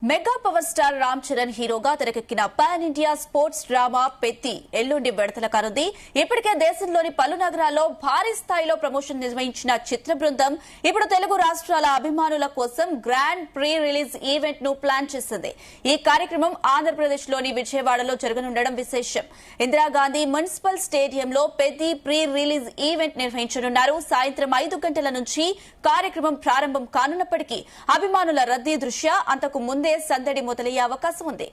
Mega power star Ram Charan హీరోగా తెరకెక్కిన pan India sports drama Peddi ఎల్లుండి విడుదల కానుంది. ఇప్పటికే దేశంలోని పలు నగరాల్లో భారీ స్థాయిలో ప్రమోషన్ నిర్వహించిన చిత్ర బృందం ఇప్పుడు తెలుగు రాష్ట్రాల అభిమానుల కోసం గ్రాండ్ ప్రీ రిలీజ్ ఈవెంట్ ను ప్లాన్ చేసింది. ఈ కార్యక్రమం ఆంధ్రప్రదేశ్ లోని విజయవాడలో జరగనుండడం విశేషం. ఇందిరాగాంధీ మున్సిపల్ స్టేడియంలో పెద్ది ప్రీ రిలీజ్ ఈవెంట్ నిర్వహించనున్నారు. సాయంత్రం 5 గంటల నుంచి కార్యక్రమం ప్రారంభం కానున్నప్పటికీ అభిమానుల రద్దీ దృష్ట్యా అంతకు ముందే సందడి మొదలయ్యే అవకాశం ఉంది.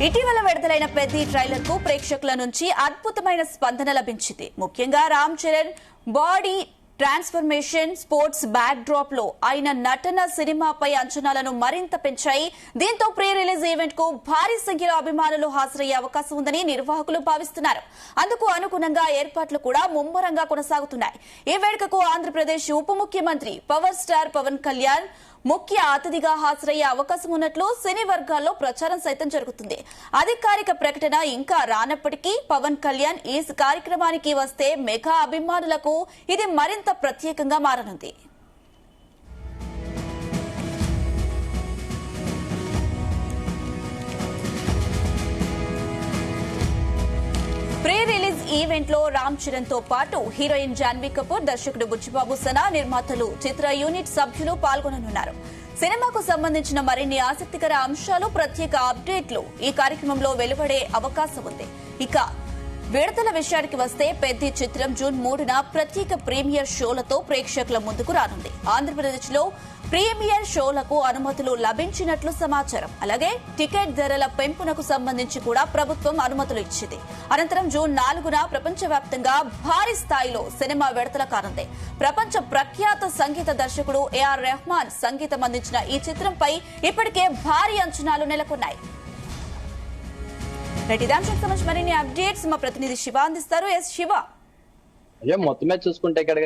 ఇటీవల విడుదలైన పెద్ది ట్రైలర్ కు ప్రేక్షకుల నుంచి అద్భుతమైన స్పందన లభించింది. ముఖ్యంగా Ram Charan body transformation, sports back drop లో ఆయన నటన సినిమాపై అంచనాలను మరింత పెంచాయి. దీంతో ప్రీ రిలీజ్ ఈవెంట్ కు భారీ సంఖ్యలో అభిమానులు హాజరయ్యే అవకాశం ఉందని నిర్వాహకులు భావిస్తున్నారు. అందుకు అనుగుణంగా ఏర్పాట్లు కూడా ముమ్మరంగా కొనసాగుతున్నాయి. ఈ వేడుకకు ఆంధ్రప్రదేశ్ ఉప ముఖ్యమంత్రి పవర్ స్టార్ పవన్ కళ్యాణ్ ముఖ్య అతిథిగా హాజరయ్యే అవకాశం ఉన్నట్లు సినీ వర్గాల్లో ప్రచారం సైతం జరుగుతుంది. అధికారిక ప్రకటన ఇంకా రానప్పటికీ పవన్ కళ్యాణ్ ఈ కార్యక్రమానికి వస్తే మెగా అభిమానులకు ఇది మరింత ప్రత్యేకంగా మారనుంది. ప్రీ రిలీజ్ ఈవెంట్ లో రామ్ చరణ్ తో పాటు హీరోయిన్ జాన్వీ కపూర్, దర్శకుడు బుచ్చిబాబు సనా, నిర్మాతలు, చిత్ర యూనిట్ సభ్యులు పాల్గొననున్నారు. సినిమాకు సంబంధించిన మరిన్ని ఆసక్తికర అంశాలు, ప్రత్యేక అప్డేట్లు ఈ కార్యక్రమంలో వెలువడే అవకాశం ఉంది. ఇక విడుదల విషయానికి వస్తే పెద్ది చిత్రం జూన్ 3న ప్రత్యేక ప్రీమియర్ షోలతో ప్రేక్షకుల ముందుకు రానుంది. ఆంధ్రప్రదేశ్ లో ప్రీమియర్ షోలకు అనుమతులు లభించినట్లు సమాచారం. అలాగే టికెట్ ధరల పెంపునకు సంబంధించి కూడా ప్రభుత్వం అనుమతులు ఇచ్చింది. అనంతరం జూన్ 4న ప్రపంచవ్యాప్తంగా భారీ స్థాయిలో సినిమా విడుదల కానుంది. ప్రపంచ ప్రఖ్యాత సంగీత దర్శకుడు ఏఆర్ రెహమాన్ సంగీతం అందించిన ఈ చిత్రంపై ఇప్పటికే భారీ అంచనాలు నెలకొన్నాయి. ఇదాంశానికి సంబంధించి మరిన్ని అప్డేట్స్ మా ప్రతినిధి శివ అందిస్తారు. ఎస్ శివ, మొత్తమే చూసుకుంటే ఇక్కడ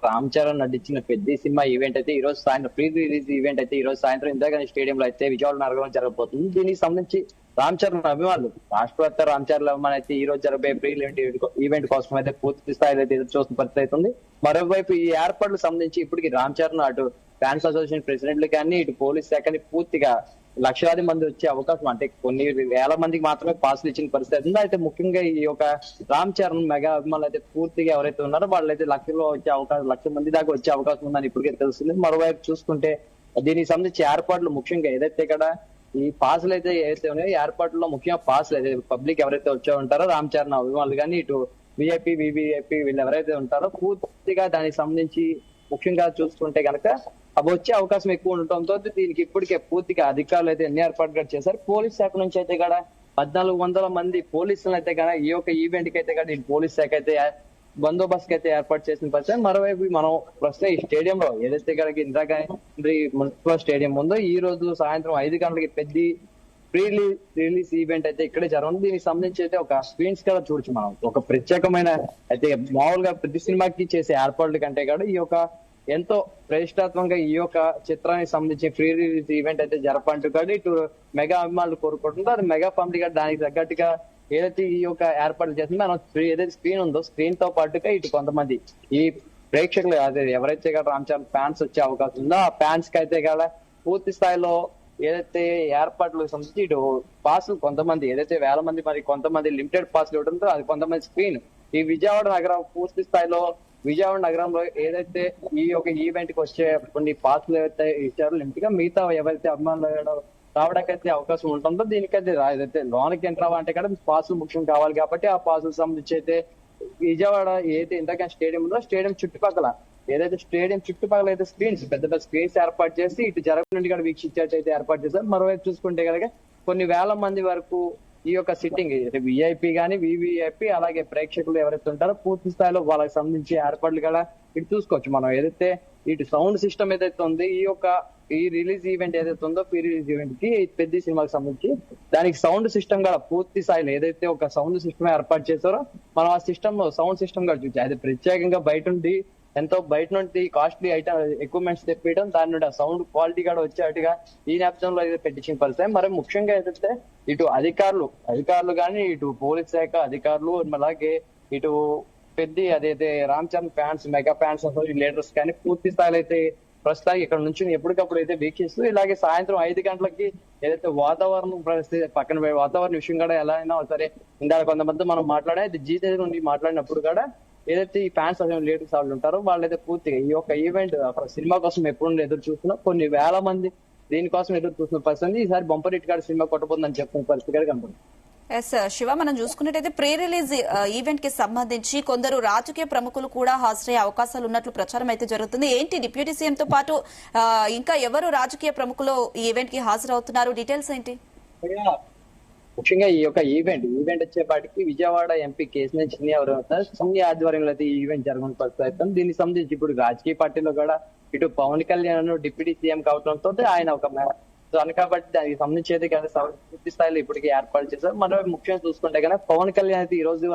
రామ్ చరణ్ నటించిన పెద్ద సినిమా ఈవెంట్ అయితే ఈ రోజు సాయంత్రం ప్రీ రిలీజ్ ఈవెంట్ అయితే ఈ రోజు సాయంత్రం ఇందిరాగాంధీ స్టేడియం లో అయితే విజయవాడ నగరంలో జరగబోతుంది. దీనికి సంబంధించి రామ్ చరణ్ అభిమానులు, రాష్ట్రవ్యాప్త రామ్ చరణ్ అభిమానులు అయితే ఈ రోజు జరగబోయే ప్రీ ఈవెంట్ కోసం అయితే పూర్తి స్థాయిలో అయితే ఎదురు చూస్తున్న పరిస్థితి అవుతుంది. మరోవైపు ఈ ఏర్పాట్లకు సంబంధించి ఇప్పటికి రామ్ చరణ్ అటు ఫ్యాన్స్ అసోసియేషన్ ప్రెసిడెంట్లు కానీ ఇటు పోలీస్ శాఖని పూర్తిగా లక్షలాది మంది వచ్చే అవకాశం, అంటే కొన్ని వేల మందికి మాత్రమే పాసులు ఇచ్చిన పరిస్థితి ఉంది. అయితే ముఖ్యంగా ఈ యొక్క రామ్ చరణ్ మెగా అభిమానులు అయితే పూర్తిగా ఎవరైతే ఉన్నారో వాళ్ళైతే లక్షల్లో వచ్చే అవకాశం, 1,00,000 మంది దాకా వచ్చే అవకాశం ఉందని ఇప్పటికే తెలుస్తుంది. మరోవైపు చూసుకుంటే దీనికి సంబంధించి ఏర్పాట్లు ముఖ్యంగా ఏదైతే ఇక్కడ ఈ పాసులు అయితే ఏదైతే ఉన్నాయో ఏర్పాట్లలో ముఖ్యంగా పాసులు అయితే పబ్లిక్ ఎవరైతే వచ్చే ఉంటారో రామ్ చరణ్ అభిమానులు కానీ ఇటు విఐపి, వివిఐపి వీళ్ళు ఎవరైతే ఉంటారో పూర్తిగా దానికి సంబంధించి ముఖ్యంగా చూసుకుంటే కనుక అవి వచ్చే అవకాశం ఎక్కువ ఉండటంతో దీనికి ఇప్పటికే పూర్తిగా అధికారులు అయితే ఎన్ని ఏర్పాట్లు చేశారు. పోలీస్ శాఖ నుంచి అయితే కూడా 1,400 మంది పోలీసులు అయితే కదా ఈ యొక్క ఈవెంట్ కి అయితే కదా పోలీస్ శాఖ అయితే బందోబస్తు అయితే ఏర్పాటు చేసిన పరిస్థితి. మరోవైపు మనం ప్రస్తుతం ఈ స్టేడియంలో ఏదైతే కనుక ఇందిరాగాంధీ మున్సిపల్ స్టేడియం ఉందో ఈ రోజు సాయంత్రం 5 గంటలకి పెద్ద ప్రీ రిలీజ్ ఈవెంట్ అయితే ఇక్కడే జరగదు. దీనికి సంబంధించి అయితే ఒక స్క్రీన్స్ కూడా చూడొచ్చు మనం. ఒక ప్రత్యేకమైన అయితే మామూలుగా ప్రతి సినిమాకి చేసే ఏర్పాట్ల కంటే కూడా ఈ యొక్క ఎంతో ప్రతిష్టాత్మకంగా ఈ యొక్క చిత్రానికి సంబంధించి ప్రీ రిలీజ్ ఈవెంట్ అయితే జరపంటూ కూడా ఇటు మెగా అభిమానులు కోరుకుంటుందో అది మెగా ఫ్యామిలీ కూడా దానికి తగ్గట్టుగా ఏదైతే ఈ యొక్క ఏర్పాట్లు చేస్తుందో మనం ఏదైతే స్క్రీన్ ఉందో స్క్రీన్ తో పాటుగా ఇటు కొంతమంది ఈ ప్రేక్షకులు అదే ఎవరైతే కూడా రామ్ చరణ్ ఫ్యాన్స్ వచ్చే అవకాశం ఉందో ఆ ఫ్యాన్స్ కి అయితే కూడా పూర్తి స్థాయిలో ఏదైతే ఏర్పాట్లు సంబంధించి ఇటు పాసులు కొంతమంది ఏదైతే వేల మంది మరి కొంతమంది లిమిటెడ్ పాసులు ఇవ్వడంతో అది కొంతమంది స్క్రీన్ ఈ విజయవాడ నగరం పూర్తి స్థాయిలో విజయవాడ నగరంలో ఏదైతే ఈ యొక్క ఈవెంట్ కి వచ్చే కొన్ని పాసులు ఏవైతే ఇచ్చారో లిమిట్ గా మిగతా ఎవరైతే అభిమానులు రావడానికైతే అవకాశం ఉంటుందో దీనికైతే ఏదైతే లోనికి ఎంటర్ అవ్వాలంటే కూడా పాసులు ముఖ్యం కావాలి కాబట్టి ఆ పాసులకు సంబంధించి అయితే విజయవాడ ఏదైతే ఇందాక స్టేడియం ఉందో స్టేడియం చుట్టుపక్కల ఏదైతే స్టేడియం చుట్టుపక్కల అయితే స్క్రీన్స్ పెద్ద పెద్ద స్క్రీన్స్ ఏర్పాటు చేసి ఇటు జరగ నుండి కూడా వీక్షించేటైతే ఏర్పాటు చేశారు. మరోవైపు చూసుకుంటే కనుక కొన్ని వేల మంది వరకు ఈ యొక్క సిట్టింగ్ విఐపి కానీ వివిఐపి అలాగే ప్రేక్షకులు ఎవరైతే ఉంటారో పూర్తి స్థాయిలో వాళ్ళకి సంబంధించి ఏర్పాట్లు కూడా ఇటు చూసుకోవచ్చు మనం. ఏదైతే ఇటు సౌండ్ సిస్టమ్ ఏదైతే ఉంది ఈ యొక్క ఈ రిలీజ్ ఈవెంట్ ఏదైతే ఉందో ప్రీ రిలీజ్ ఈవెంట్ కి పెద్ద సినిమాకి సంబంధించి దానికి సౌండ్ సిస్టమ్ కూడా పూర్తి స్థాయిలో ఏదైతే ఒక సౌండ్ సిస్టమ్ ఏర్పాటు చేశారో మనం ఆ సిస్టమ్ సౌండ్ సిస్టమ్ కూడా చూసి అది ప్రత్యేకంగా బయట ఉండి ఎంతో బయట నుండి కాస్ట్లీ ఐటమ్ ఎక్విప్మెంట్స్ తెప్పించడం, దాని నుండి ఆ సౌండ్ క్వాలిటీ కూడా వచ్చేట్టుగా ఈ నేపథ్యంలో అయితే పెట్టించిన పరిస్థితి. మరి ముఖ్యంగా ఏంటంటే ఇటు అధికారులు కానీ, ఇటు పోలీస్ శాఖ అధికారులు, అలాగే ఇటు పెద్ద అదైతే Ram Charan fans, mega fans leaders కానీ పూర్తి స్థాయిలో అయితే ప్రస్తుతానికి ఇక్కడ నుంచి ఎప్పటికప్పుడు అయితే వీక్షిస్తూ, ఇలాగే సాయంత్రం 5 గంటలకి ఏదైతే వాతావరణం పరిస్థితి పక్కన వాతావరణ విషయం కూడా ఎలా అయినా సరే, ఇందాక కొంతమంది మనం మాట్లాడే జీ తెలుగు నుండి మాట్లాడినప్పుడు కూడా ఏదైతే ఈ ఫ్యాన్స్ లీడర్స్ వాళ్ళు ఉంటారో వాళ్ళైతే పూర్తిగా ఈ యొక్క ఈవెంట్ సినిమా కోసం ఎప్పుడు ఎదురు చూస్తున్నా, కొన్ని వేల మంది దీనికోసం ఎదురు చూస్తున్న పరిస్థితి. ఈసారి బంపర్ హిట్ గారి సినిమా కొట్టబోతుందని చెప్తున్న పరిస్థితి కూడా కనపడుతుంది. ఎస్ శివ, మనం చూసుకున్నట్టయితే ప్రీ రిలీజ్ ఈవెంట్ కి సంబంధించి కొందరు రాజకీయ ప్రముఖులు కూడా హాజరయ్యే అవకాశాలు ఉన్నట్లు ప్రచారం అయితే జరుగుతుంది. ఏంటి డిప్యూటీ సీఎం తో పాటు ఇంకా ఎవరు రాజకీయ ప్రముఖులు ఈ ఈవెంట్ కి హాజరవుతున్నారు? డీటెయిల్స్ ఏంటి? ముఖ్యంగా ఈ యొక్క ఈవెంట్ వచ్చేపాటికి విజయవాడ ఎంపీ కేసీఆర్ చిన్ని ఎవరు చిన్ని ఆధ్వర్యంలో అయితే ఈ ఈవెంట్ జరగని పరిస్థితి. దీనికి సంబంధించి ఇప్పుడు రాజకీయ పార్టీలో కూడా ఇటు పవన్ కళ్యాణ్ డిప్యూటీ సీఎం కావడంతో ఆయన ఒక కాబట్టి దానికి సంబంధించి అయితే పూర్తి స్థాయిలో ఇప్పటికీ ఏర్పాటు చేశారు. మనం ముఖ్యంగా చూసుకుంటే కనుక పవన్ కళ్యాణ్ అయితే ఈ రోజు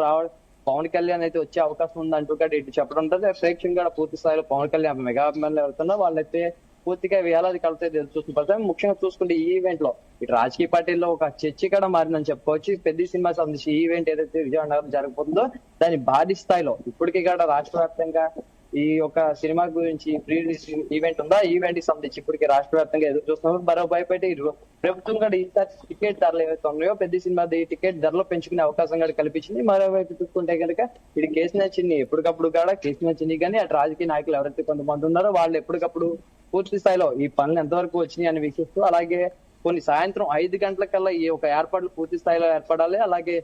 పవన్ కళ్యాణ్ అయితే వచ్చే అవకాశం ఉందంటూ కూడా ఇటు చెప్పడం ప్రేక్షకులు కూడా పూర్తి స్థాయిలో పవన్ కళ్యాణ్ మెగా అభిమానులు ఎవరుతున్నా వాళ్ళైతే పూర్తిగా వేలాది కలితే చూస్తున్న ముఖ్యంగా చూసుకుంటే ఈ ఈవెంట్ లో ఇటు రాజకీయ పార్టీల్లో ఒక చర్చ కూడా మారిందని చెప్పుకోవచ్చు. పెద్ద సినిమా సంబంధించి ఈవెంట్ ఏదైతే విజయనగరం జరగబోతుందో దాని భారీ స్థాయిలో ఇప్పటికీ కూడా రాష్ట్ర వ్యాప్తంగా ఈ యొక్క సినిమా గురించి ప్రీ రిలీజ్ ఈవెంట్ ఉందా, ఈవెంట్ కి సంబంధించి ఇప్పటికే రాష్ట్ర వ్యాప్తంగా ఎదురు చూస్తున్నారు. మరోవైపు అయితే ప్రభుత్వం కూడా ఈసారి టికెట్ ధరలు ఏవైతే ఉన్నాయో పెద్ద సినిమా టికెట్ ధరలు పెంచుకునే అవకాశం కూడా కల్పించింది. మరోవైపు చూసుకుంటే కనుక ఇది కేసీఆర్ చిన్ని ఎప్పటికప్పుడు కూడా కేసీఆర్ చిన్ని కానీ అటు రాజకీయ నాయకులు ఎవరైతే కొంతమంది ఉన్నారో వాళ్ళు ఎప్పటికప్పుడు పూర్తి స్థాయిలో ఈ పనులు ఎంతవరకు వచ్చినాయి అని వీక్షిస్తూ, అలాగే కొన్ని సాయంత్రం 5 గంటలకల్లా ఈ యొక్క ఏర్పాట్లు పూర్తి స్థాయిలో ఏర్పడాలి. అలాగే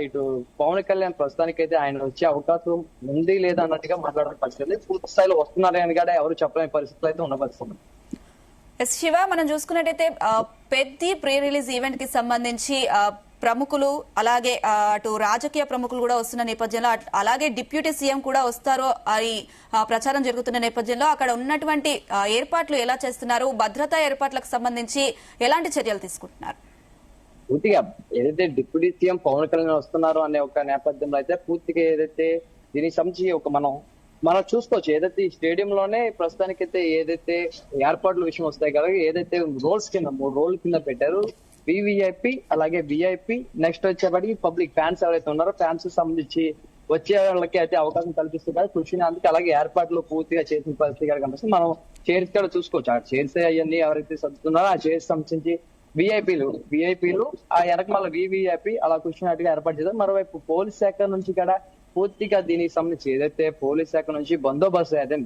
ఇటు పవన్ కళ్యాణ్ ప్రస్తుతానికైతే ఆయన వచ్చే అవకాశం ఉంది లేదా అన్నట్టుగా మాట్లాడే పరిస్థితి, పూర్తి స్థాయిలో వస్తున్నారే అని కూడా ఎవరు చెప్పలేని పరిస్థితులు అయితే ఉన్న పరిస్థితి. ఎస్ శివ, మనం చూసుకున్నట్టయితే పెద్ద ప్రీ రిలీజ్ ఈవెంట్ కి సంబంధించి ప్రముఖులు అలాగే అటు రాజకీయ ప్రముఖులు కూడా వస్తున్న నేపథ్యంలో, అలాగే డిప్యూటీ సీఎం కూడా వస్తారో అని ప్రచారం జరుగుతున్న నేపథ్యంలో అక్కడ ఉన్నటువంటి ఏర్పాట్లు ఎలా చేస్తున్నారు? భద్రతా ఏర్పాట్లకు సంబంధించి ఎలాంటి చర్యలు తీసుకుంటున్నారు? పూర్తిగా ఏదైతే డిప్యూటీ సీఎం పవన్ కళ్యాణ్ వస్తున్నారు అనే ఒక నేపథ్యంలో అయితే పూర్తిగా ఏదైతే దీనికి సంబంధించి ఒక మనం చూసుకోవచ్చు. ఏదైతే ఈ స్టేడియం లోనే ప్రస్తుతానికైతే ఏదైతే ఏర్పాట్ల విషయం వస్తాయి కదా, ఏదైతే రోల్స్ కింద 3 రోల్ కింద పెట్టారు, వివిఐపి అలాగే విఐపి, నెక్స్ట్ వచ్చేప్పటికి పబ్లిక్ ఫ్యాన్స్ ఎవరైతే ఉన్నారో ఫ్యాన్స్ సంబంధించి వచ్చే వాళ్ళకి అయితే అవకాశం కల్పిస్తున్నారు కూర్చునేందుకు. అలాగే ఏర్పాట్లు పూర్తిగా చేసిన పరిస్థితి కూడా కనిపిస్తుంది. మనం చైర్స్ కూడా చూసుకోవచ్చు. ఆ చైర్స్ అవన్నీ ఎవరైతే సర్దుతున్నారో ఆ చైర్స్ సంబంధించి విఐపీలు ఆ వెనకమాల వివిఐపి అలా కూర్చున్నట్టుగా ఏర్పాటు చేశారు. మరోవైపు పోలీస్ శాఖ నుంచి కూడా పూర్తిగా దీనికి సంబంధించి ఏదైతే పోలీస్ శాఖ నుంచి బందోబస్తు అయితే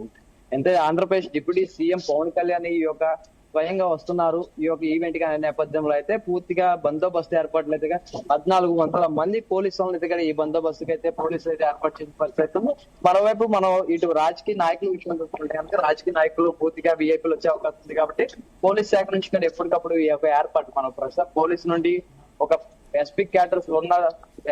ఎంత ఆంధ్రప్రదేశ్ డిప్యూటీ సీఎం పవన్ కళ్యాణ్ ఈ యొక్క స్వయంగా వస్తున్నారు ఈ యొక్క ఈవెంట్ గా నేపథ్యంలో అయితే పూర్తిగా బందోబస్తు ఏర్పాట్లు అయితే 1400 మంది పోలీసులను అయితే ఈ బందోబస్తుకి అయితే పోలీసులు అయితే ఏర్పాటు చేసిన పరిస్థితి. మరోవైపు మనం ఇటు రాజకీయ నాయకుల విషయం చూసుకుంటే కనుక రాజకీయ నాయకులు పూర్తిగా విఐపీలు వచ్చే అవకాశం ఉంది కాబట్టి పోలీస్ శాఖ నుంచి కూడా ఎప్పటికప్పుడు ఈ యొక్క ఏర్పాటు మనం ప్రస్తుతం పోలీసు నుండి ఒక ఎస్పీ క్యాడర్స్ ఉన్న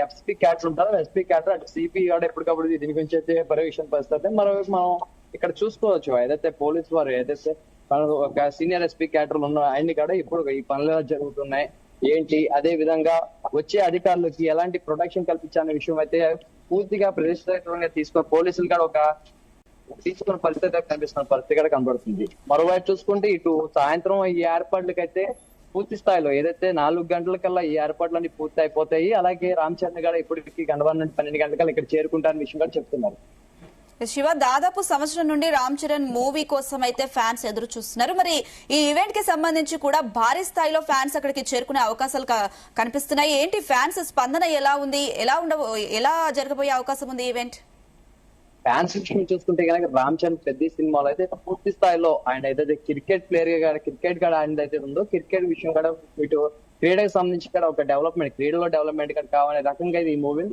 ఎస్పీ క్యాడర్ ఉంటారు, ఎస్పీ క్యాడర్ అటు సిపి కూడా ఎప్పటికప్పుడు దీని గురించి అయితే పర్యవేక్షణ పరిస్థితి. మరోవైపు మనం ఇక్కడ చూసుకోవచ్చు ఏదైతే పోలీసు వారు ఏదైతే ఒక సీనియర్ ఎస్పీ క్యాడర్లు ఉన్న ఆయన్ని కూడా ఇప్పుడు ఈ పనులు జరుగుతున్నాయి ఏంటి, అదే విధంగా వచ్చే అధికారులకి ఎలాంటి ప్రొటెక్షన్ కల్పించాలనే విషయం అయితే పూర్తిగా ప్రతిష్టాత్మకంగా తీసుకున్న పోలీసులు కూడా ఒక తీసుకున్న పరిస్థితి కనిపిస్తున్న పరిస్థితి కూడా కనబడుతుంది. మరోవైపు చూసుకుంటే ఇటు సాయంత్రం ఈ ఏర్పాట్లకైతే పూర్తి స్థాయిలో ఏదైతే 4 గంటలకల్లా ఈ ఏర్పాట్లన్నీ పూర్తి అయిపోతాయి. అలాగే రామ్ చరణ్ కూడా ఇప్పటికి గండవరం నుండి 12 గంటలకల్లా ఇక్కడ చేరుకుంటారని విషయం కూడా చెప్తున్నారు. శివ, దాదాపు సంవత్సరం నుండి రామ్ చరణ్ మూవీ కోసం అయితే ఫ్యాన్స్ ఎదురు చూస్తున్నారు. మరి ఈ ఈవెంట్ కి సంబంధించి కూడా భారీ స్థాయిలో ఫ్యాన్స్ అక్కడికి చేరుకునే అవకాశాలు కనిపిస్తున్నాయి. ఏంటి ఫ్యాన్స్ స్పందన ఎలా ఉంది? ఎలా జరగబోయే అవకాశం ఉంది ఈవెంట్? ఫ్యాన్స్ విషయం చూసుకుంటే కనుక రామ్ చరణ్ పెద్ద సినిమాలో అయితే పూర్తి స్థాయిలో ఆయన ఏదైతే క్రికెట్ ప్లేయర్ గా క్రికెట్ కూడా ఆయన అయితే ఉందో క్రికెట్ విషయం కూడా ఇటు క్రీడకు సంబంధించి కూడా ఒక డెవలప్మెంట్ క్రీడలో డెవలప్మెంట్ కూడా కావాలనే రకంగా ఈ మూవీ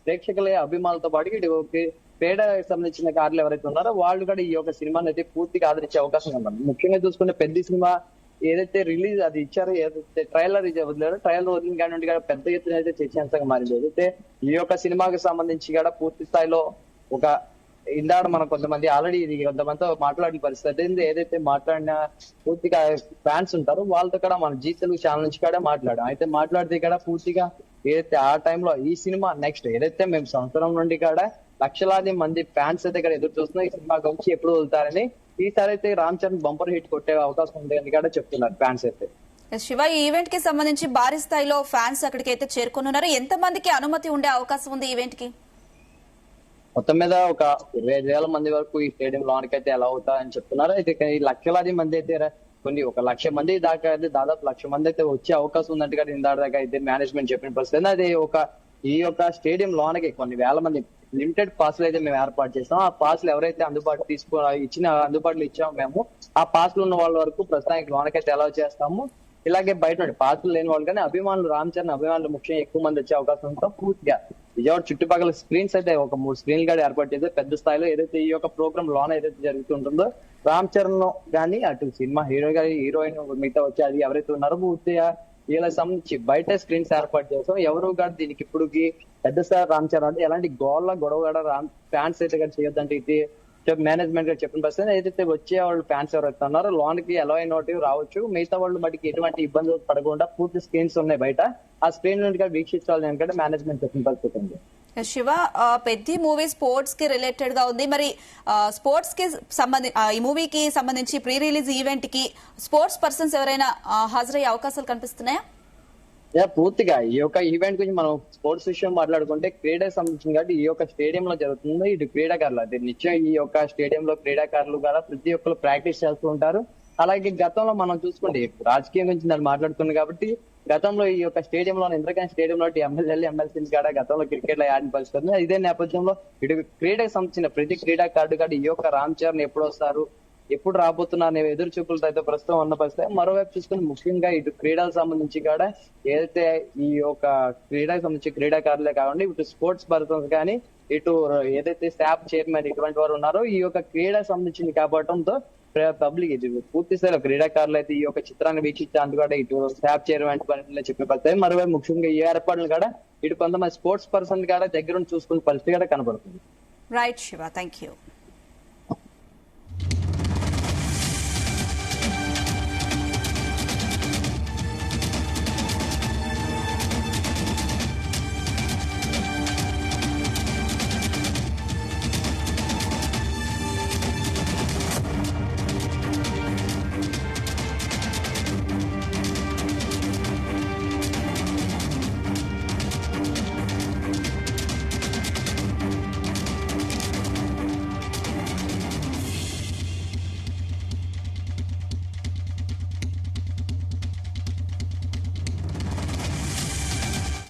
ప్రేక్షకుల అభిమానులతో పాటు ఇటు క్రీడకు సంబంధించిన కార్లు ఎవరైతే ఉన్నారో వాళ్ళు కూడా ఈ యొక్క సినిమాని అయితే పూర్తిగా ఆదరించే అవకాశం ఉంది. ముఖ్యంగా చూసుకుంటే పెద్ద సినిమా ఏదైతే రిలీజ్ అది ఇచ్చారో ఏదైతే ట్రైలర్ వదిలేరో ట్రైలర్ వదిలిన కాడి నుండి కూడా పెద్ద ఎత్తున అయితే చర్చాంశంగా మారింది. అయితే ఈ యొక్క సినిమాకి సంబంధించి కూడా పూర్తి స్థాయిలో ఒక ఇందాక మనం కొంతమంది ఆల్రెడీ ఇది కొంతమందితో మాట్లాడిన పరిస్థితి ఏదైతే మాట్లాడిన పూర్తిగా ఫ్యాన్స్ ఉంటారో వాళ్ళతో కూడా మన జీ తెలుగు ఛానల్ నుంచి కూడా మాట్లాడాం. అయితే మాట్లాడితే కూడా పూర్తిగా ఏదైతే ఆ టైంలో ఈ సినిమా నెక్స్ట్ ఏదైతే మేము సంవత్సరం నుండి కూడా లక్షలాది మంది ఫ్యాన్స్ అయితే ఇక్కడ ఎదురు చూస్తున్నారు ఈ సినిమా గురించి ఎప్పుడు వదులుతారని. ఈసారి అయితే రామ్ చరణ్ బంపర్ హిట్ కొట్టే అవకాశం ఉంది అని కూడా చెప్తున్నారు ఫ్యాన్స్ అయితే. శివ, ఈ ఈవెంట్ కి సంబంధించి భారీ స్థాయిలో ఫ్యాన్స్ అక్కడికి అయితే చేరుకున్నారు. ఎంత మందికి అనుమతి ఉండే అవకాశం ఉంది ఈవెంట్ కి? మొత్తం మీద ఒక 25,000 మంది వరకు ఈ స్టేడియం లోనికి అయితే ఎలా అవుతారని చెప్తున్నారు. అయితే ఈ లక్షలాది మంది అయితే కొన్ని 1,00,000 మంది దాకా అయితే దాదాపు 1,00,000 మంది అయితే వచ్చే అవకాశం ఉందంటే కదా ఇందాక దాకా అయితే మేనేజ్మెంట్ చెప్పిన పరిస్థితి. అది ఈ యొక్క స్టేడియం లోనకి కొన్ని వేల మంది లిమిటెడ్ పాస్లు అయితే మేము ఏర్పాటు చేస్తాం. ఆ పాస్లు ఎవరైతే అందుబాటులో ఇచ్చామో మేము ఆ పాస్లు ఉన్న వాళ్ళ వరకు ప్రస్తుతానికి లోనకైతే ఎలా చేస్తాము. ఇలాగే బయట పాస్లు లేని వాళ్ళు కానీ అభిమానులు రామ్ చరణ్ అభిమానులు ముఖ్యంగా ఎక్కువ మంది వచ్చే అవకాశం ఉందో పూర్తిగా విజయవాడ చుట్టుపక్కల స్క్రీన్స్ అయితే ఒక 3 స్క్రీన్లు కూడా ఏర్పాటు చేస్తే పెద్ద స్థాయిలో ఏదైతే ఈ యొక్క ప్రోగ్రామ్ లోన ఏదైతే జరుగుతుంటుందో రామ్ చరణ్ కానీ అటు సినిమా హీరో గారి హీరోయిన్ మిగతా వచ్చి అది ఎవరైతే ఉన్నారో పూర్తిగా వీళ్ళకి సంబంధించి బయట స్క్రీన్స్ ఏర్పాటు చేస్తాం. ఎవరు కూడా దీనికి ఇప్పుడుకి పెద్ద సార్ రామ్ చరణ్ అంటే ఎలాంటి గొడవ కూడా ఫ్యాన్స్ అయితే కూడా చేయొద్దంటే ఇది మేనేజ్మెంట్ గా చెప్పిన పరిస్థితి. ఏదైతే వచ్చే వాళ్ళు ఫ్యాన్స్ ఎవరైతే ఉన్నారో లోన్కి ఎలా అయినోటివ్ రావచ్చు, మిగతా వాళ్ళు మటుకి ఎటువంటి ఇబ్బందులు పడకుండా పూర్తి స్క్రీన్స్ ఉన్నాయి బయట, ఆ స్క్రీన్ నుండి వీక్షించాలని ఎందుకంటే మేనేజ్మెంట్ చెప్పిన పరిస్థితి ఉంది. శివ, పెద్ద మూవీ స్పోర్ట్స్ కి రిలేటెడ్ గా ఉంది. మరి స్పోర్ట్స్ కి ఈ మూవీకి సంబంధించి ప్రీ రిలీజ్ ఈవెంట్ కి స్పోర్ట్స్ పర్సన్స్ ఎవరైనా హాజరయ్యే అవకాశాలు కనిపిస్తున్నాయా? పూర్తిగా ఈ యొక్క ఈవెంట్ గురించి మనం స్పోర్ట్స్ విషయం మాట్లాడుకుంటే క్రీడకు సంబంధించింది కాబట్టి ఈ యొక్క స్టేడియం లో జరుగుతుంది. ఇటు క్రీడాకారులు అది నిత్యం ఈ యొక్క స్టేడియంలో క్రీడాకారులు కూడా ప్రతి ఒక్కరు ప్రాక్టీస్ చేస్తూ ఉంటారు. అలాగే గతంలో మనం చూసుకుంటే రాజకీయం గురించి దాన్ని మాట్లాడుతుంది కాబట్టి గతంలో ఈ యొక్క స్టేడియంలో ఇంద్రకాంత్ స్టేడియంలో ఎమ్మెల్యేలు ఎమ్మెల్సీలు కూడా గతంలో క్రికెట్ లో ఆడిన పరిస్థితి. ఇదే నేపథ్యంలో ఇటు క్రీడకు సంబంధించిన ప్రతి క్రీడాకారుడు కూడా ఈ యొక్క రామ్ చరణ్ ఎప్పుడు వస్తారు ఎప్పుడు రాబోతున్నారు అనే ఎదురు చూపులతో అయితే ప్రస్తుతం ఉన్న పరిస్థితి. మరోవైపు చూసుకుని ముఖ్యంగా ఇటు క్రీడలకు సంబంధించి కూడా ఏదైతే ఈ యొక్క క్రీడకు సంబంధించి క్రీడాకారులే కాకుండా ఇటు స్పోర్ట్స్ పర్సన్స్ కానీ ఇటు ఏదైతే స్టాఫ్ చైర్మన్ ఇటువంటి వారు ఉన్నారో ఈ యొక్క క్రీడకు సంబంధించి కాపాడటంతో పబ్లిక్ ఇది పూర్తి స్థాయిలో క్రీడాకారులు అయితే ఈ యొక్క చిత్రాన్ని వీక్షించేందుకు కూడా ఇటు స్టాఫ్ చైర్మన్ చెప్పే పరిస్థితి. మరోవైపు ముఖ్యంగా ఈ ఏర్పాట్లు కూడా ఇటు కొంతమంది స్పోర్ట్స్ పర్సన్ కూడా దగ్గర చూసుకునే పరిస్థితి కూడా కనబడుతుంది. Right Shiva, thank you.